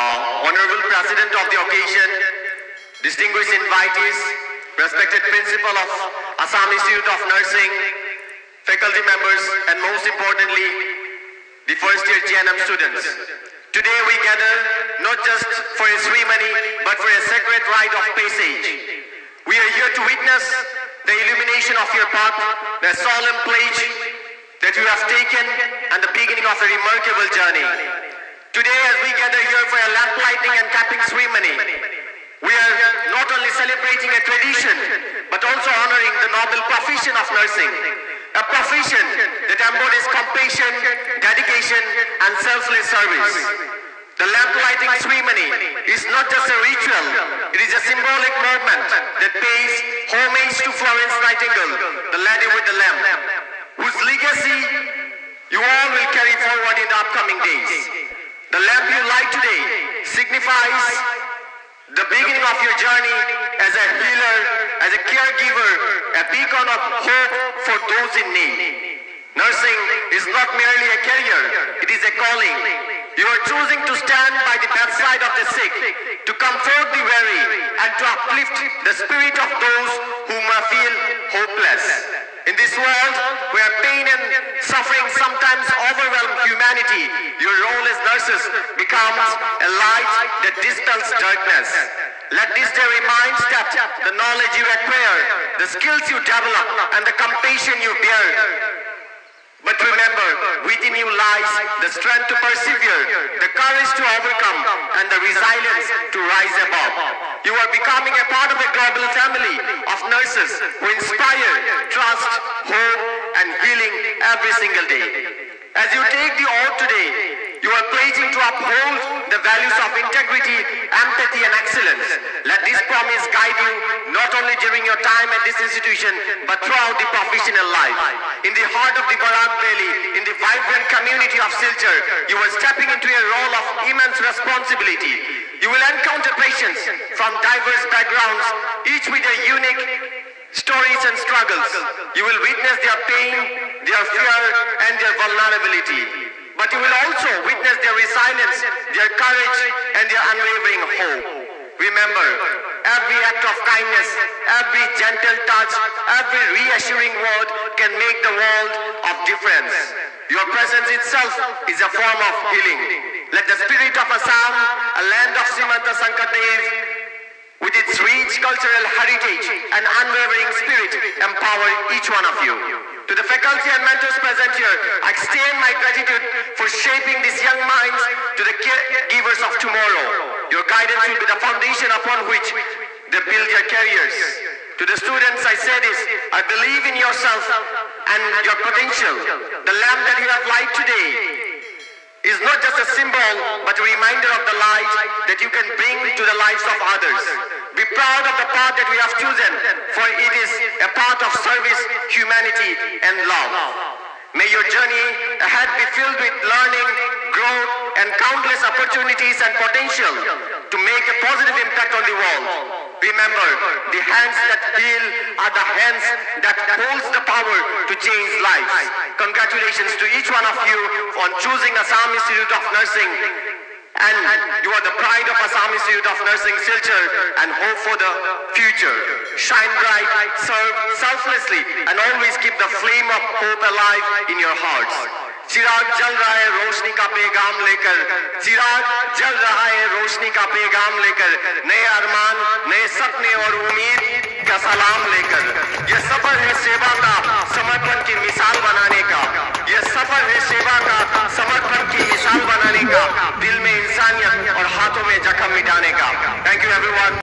Honorable President of the occasion, distinguished invitees, respected Principal of Assam Institute of Nursing, faculty members, and most importantly, the first year JNM students. Today we gather not just for a ceremony, but for a sacred rite of passage. We are here to witness the illumination of your path, the solemn pledge that you have taken, and the beginning of a remarkable journey. Today, as we gather here for a lamp lighting and capping ceremony, we are not only celebrating a tradition, but also honoring the noble profession of nursing, a profession that embodies compassion, dedication, and selfless service. The lamp lighting ceremony is not just a ritual, it is a symbolic movement that pays homage to Florence Nightingale, the lady with the lamp, whose legacy you all will carry forward in the upcoming days. The lamp you light today signifies the beginning of your journey as a healer, as a caregiver, a beacon of hope for those in need. Nursing is not merely a career, it is a calling. You are choosing to stand by the bedside of the sick, to comfort the weary, and to uplift the spirit of those who may feel hopeless. In this world where pain and suffering sometimes overwhelm humanity, your role as nurses becomes a light that dispels darkness. Let this day remind that the knowledge you acquire, the skills you develop, and the compassion you bear. But remember, within you lies the strength to persevere, the courage to overcome, and the resilience to rise above. You are becoming a part of a global family of nurses who inspire trust, hope, and healing every single day. As you take the oath today, you are pledging to uphold the values of integrity, empathy, and excellence. Let this promise guide you not only during your time at this institution, but throughout the professional life. In the heart of the Barak Valley, in the vibrant community of Silchar, you are stepping into a role of immense responsibility. You will encounter patients from diverse backgrounds, each with their unique stories and struggles. You will witness their pain, their fear, and their vulnerability. But you will also witness their resilience, their courage, and their unwavering hope. Remember, every act of kindness, every gentle touch, every reassuring word can make the world of difference. Your presence itself is a form of healing. Let the spirit of Assam, a land of Simanta Sankadev, with its rich cultural heritage and unwavering spirit, empower each one of you. To the faculty and mentors present here, I extend my gratitude for shaping these young minds to the caregivers of tomorrow. Your guidance will be the foundation upon which they build their careers. To the students, I say this: I believe in yourself and your potential. The lamp that you have lighted today is not just a symbol, but a reminder of the light that you can bring to the lives of others. Be proud of the path that we have chosen, for it is a path of service, humanity, and love. May your journey ahead be filled with learning, growth, and countless opportunities and potential to make a positive impact on the world. Remember, the hands that heal are the hands that holds the power to change lives. Congratulations to each one of you on choosing Assam Institute of Nursing. And you are the pride of Assam Institute of Nursing Silchar and hope for the future. Shine bright, serve selflessly, and always keep the flame of hope alive in your hearts. चिराग जल रहा है रोशनी का पैगाम लेकर, चिराग जल रहा है रोशनी का पैगाम लेकर, नए अरमान, नए सपने और उम्मीद का सलाम लेकर। यह सफर है सेवा का, समर्पण की मिसाल बनाने का। यह सफर है सेवा का, समर्पण की मिसाल बनाने का, दिल में इंसानियत और हाथों में जख्म मिटाने का। Thank you everyone.